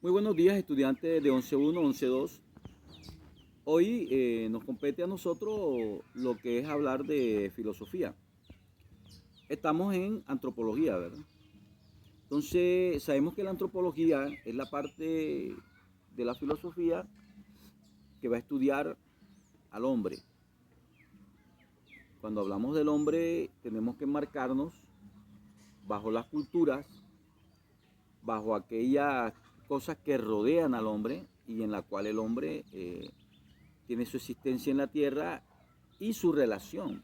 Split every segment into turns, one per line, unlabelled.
Muy buenos días, estudiantes de 11.1, 11.2. Hoy nos compete a nosotros lo que es hablar de filosofía. Estamos en antropología, ¿verdad? Entonces, sabemos que la antropología es la parte de la filosofía que va a estudiar al hombre. Cuando hablamos del hombre, tenemos que marcarnos bajo las culturas, bajo aquellas cosas que rodean al hombre y en la cual el hombre tiene su existencia en la tierra y su relación.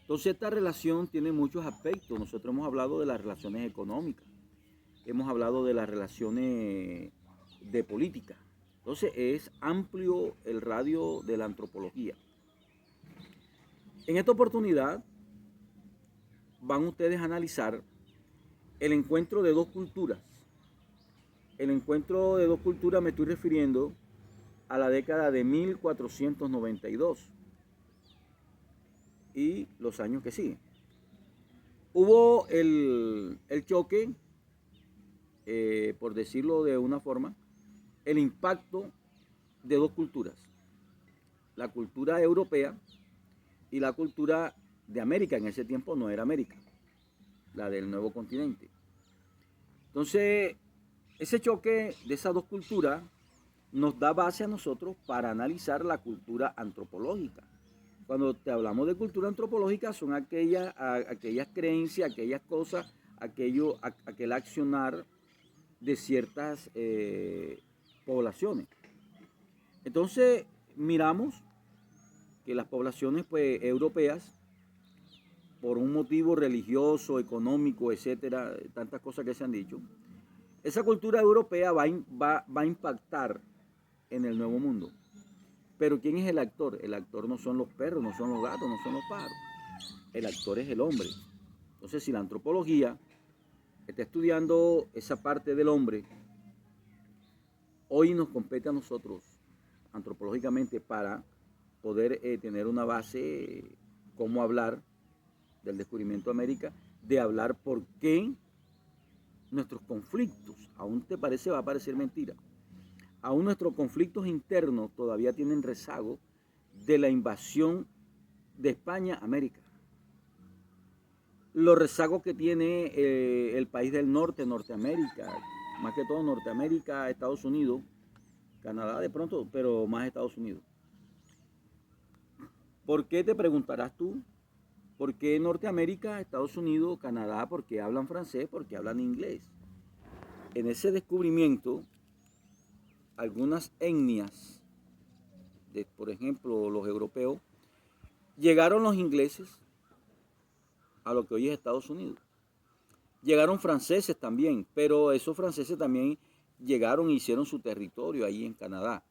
Entonces esta relación tiene muchos aspectos. Nosotros hemos hablado de las relaciones económicas, hemos hablado de las relaciones de política. Entonces es amplio el radio de la antropología. En esta oportunidad van ustedes a analizar el encuentro de dos culturas. El encuentro de dos culturas me estoy refiriendo a la década de 1492 y los años que siguen. Hubo el choque, por decirlo de una forma, el impacto de dos culturas, la cultura europea y la cultura de América. En ese tiempo no era América, la del nuevo continente. Entonces, ese choque de esas dos culturas nos da base a nosotros para analizar la cultura antropológica. Cuando te hablamos de cultura antropológica son aquellas creencias, aquellas cosas, aquel accionar de ciertas poblaciones. Entonces miramos que las poblaciones pues, europeas, por un motivo religioso, económico, etcétera, tantas cosas que se han dicho, esa cultura europea va a impactar en el nuevo mundo. Pero ¿quién es el actor? El actor no son los perros, no son los gatos, no son los pájaros. El actor es el hombre. Entonces, si la antropología está estudiando esa parte del hombre, hoy nos compete a nosotros antropológicamente para poder tener una base, cómo hablar del descubrimiento de América, de hablar por qué nuestros conflictos, aún te parece, va a parecer mentira, aún nuestros conflictos internos todavía tienen rezago de la invasión de España a América. Los rezagos que tiene el país del norte, Norteamérica, más que todo Norteamérica, Estados Unidos, Canadá de pronto, pero más Estados Unidos. ¿Por qué te preguntarás tú? ¿Por qué Norteamérica, Estados Unidos, Canadá? Porque hablan francés, porque hablan inglés. En ese descubrimiento, algunas etnias, por ejemplo los europeos, llegaron los ingleses a lo que hoy es Estados Unidos. Llegaron franceses también, pero esos franceses también llegaron e hicieron su territorio ahí en Canadá.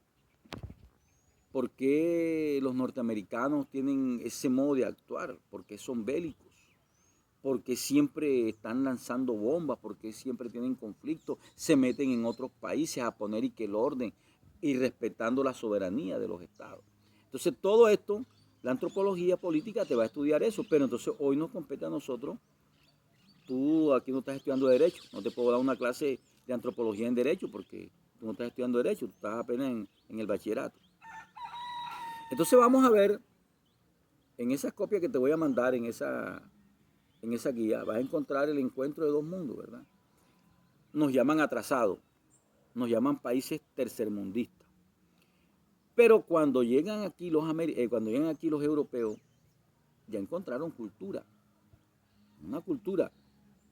¿Por qué los norteamericanos tienen ese modo de actuar? Porque son bélicos. Porque siempre están lanzando bombas, porque siempre tienen conflictos, se meten en otros países a poner y que el orden y respetando la soberanía de los estados. Entonces todo esto, la antropología política te va a estudiar eso, pero entonces hoy nos compete a nosotros. Tú aquí no estás estudiando Derecho, no te puedo dar una clase de antropología en Derecho porque tú no estás estudiando Derecho, tú estás apenas en el bachillerato. Entonces vamos a ver, en esas copias que te voy a mandar, en esa guía, vas a encontrar el encuentro de dos mundos, ¿verdad? Nos llaman atrasados, nos llaman países tercermundistas. Pero cuando llegan aquí los europeos, ya encontraron cultura, una cultura.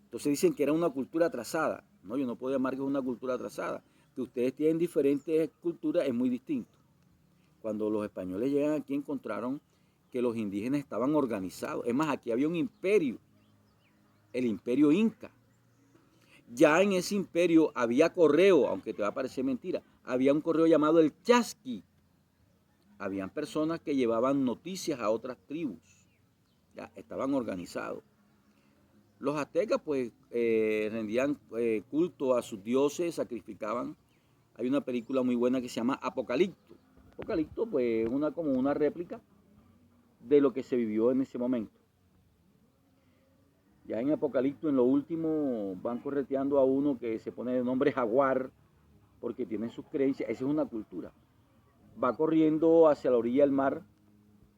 Entonces dicen que era una cultura atrasada. No, yo no puedo llamar que es una cultura atrasada. Que ustedes tienen diferentes culturas es muy distinto. Cuando los españoles llegan aquí encontraron que los indígenas estaban organizados. Es más, aquí había un imperio, el imperio inca. Ya en ese imperio había correo, aunque te va a parecer mentira, había un correo llamado el chasqui. Habían personas que llevaban noticias a otras tribus. Ya estaban organizados. Los aztecas pues rendían culto a sus dioses, sacrificaban. Hay una película muy buena que se llama Apocalipto. Apocalipto pues como una réplica de lo que se vivió en ese momento. Ya en Apocalipto en lo último van correteando a uno que se pone de nombre Jaguar porque tienen sus creencias, esa es una cultura. Va corriendo hacia la orilla del mar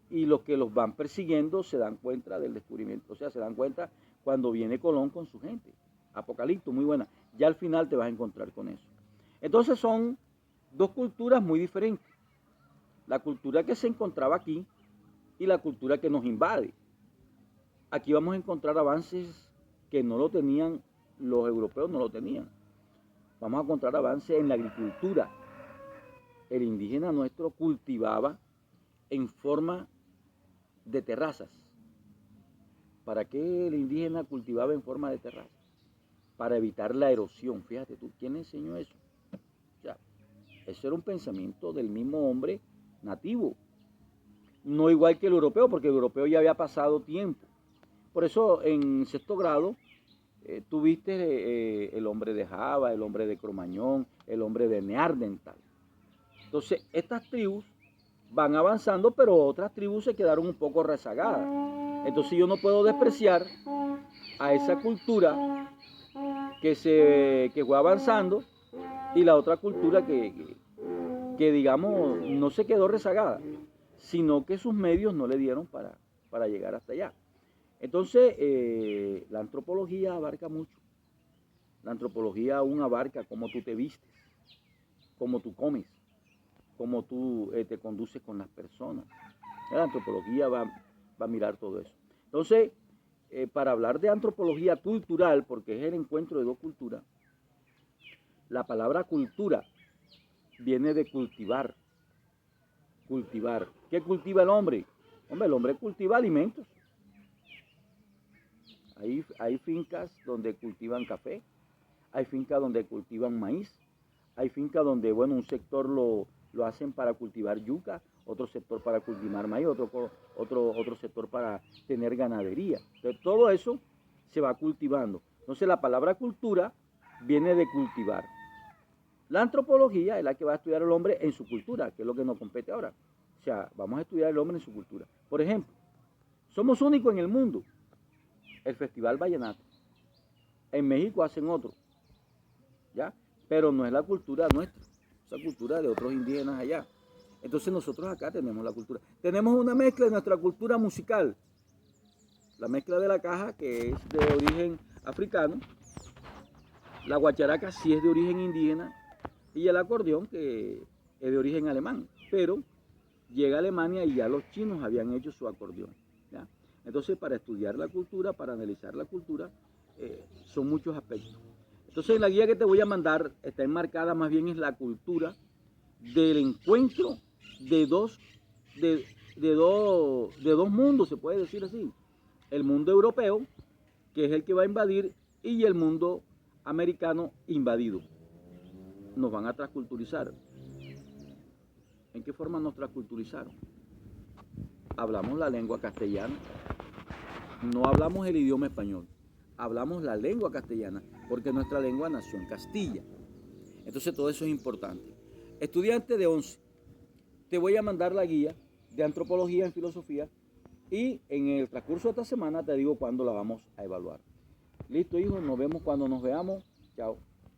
y los que los van persiguiendo se dan cuenta del descubrimiento, o sea, se dan cuenta cuando viene Colón con su gente. Apocalipto, muy buena. Ya al final te vas a encontrar con eso. Entonces son dos culturas muy diferentes. La cultura que se encontraba aquí y la cultura que nos invade. Aquí vamos a encontrar avances que no lo tenían, los europeos no lo tenían. Vamos a encontrar avances en la agricultura. El indígena nuestro cultivaba en forma de terrazas. ¿Para qué el indígena cultivaba en forma de terrazas? Para evitar la erosión. Fíjate tú, ¿quién enseñó eso? O sea, eso era un pensamiento del mismo hombre nativo. No igual que el europeo, porque el europeo ya había pasado tiempo. Por eso en sexto grado tuviste el hombre de Java, el hombre de Cromañón, el hombre de Neandertal. Entonces, estas tribus van avanzando, pero otras tribus se quedaron un poco rezagadas. Entonces yo no puedo despreciar a esa cultura que fue avanzando y la otra cultura que digamos, no se quedó rezagada, sino que sus medios no le dieron para llegar hasta allá. Entonces, la antropología abarca mucho. La antropología aún abarca cómo tú te vistes, cómo tú comes, cómo tú te conduces con las personas. La antropología va a mirar todo eso. Entonces, para hablar de antropología cultural, porque es el encuentro de dos culturas, la palabra cultura viene de cultivar. Cultivar. ¿Qué cultiva el hombre? Hombre, el hombre cultiva alimentos. Hay fincas donde cultivan café, hay fincas donde cultivan maíz, hay fincas donde, bueno, un sector lo hacen para cultivar yuca, otro sector para cultivar maíz, otro sector para tener ganadería. Entonces, todo eso se va cultivando. Entonces, la palabra cultura viene de cultivar. La antropología es la que va a estudiar al hombre en su cultura, que es lo que nos compete ahora. O sea, vamos a estudiar al hombre en su cultura. Por ejemplo, somos únicos en el mundo. El Festival Vallenato. En México hacen otro, ¿ya? Pero no es la cultura nuestra, es la cultura de otros indígenas allá. Entonces nosotros acá tenemos la cultura. Tenemos una mezcla de nuestra cultura musical. La mezcla de la caja, que es de origen africano. La guacharaca sí es de origen indígena. Y el acordeón, que es de origen alemán. Pero llega a Alemania y ya los chinos habían hecho su acordeón, ¿ya? Entonces, para estudiar la cultura, para analizar la cultura, son muchos aspectos. Entonces, en la guía que te voy a mandar está enmarcada más bien en la cultura del encuentro de dos mundos, se puede decir así. El mundo europeo, que es el que va a invadir, y el mundo americano invadido. Nos van a transculturizar. ¿En qué forma nos transculturizaron? Hablamos la lengua castellana. No hablamos el idioma español, hablamos la lengua castellana, porque nuestra lengua nació en Castilla. Entonces todo eso es importante. Estudiante de 11, te voy a mandar la guía de antropología en filosofía y en el transcurso de esta semana te digo cuándo la vamos a evaluar. Listo, hijo, nos vemos cuando nos veamos. Chao.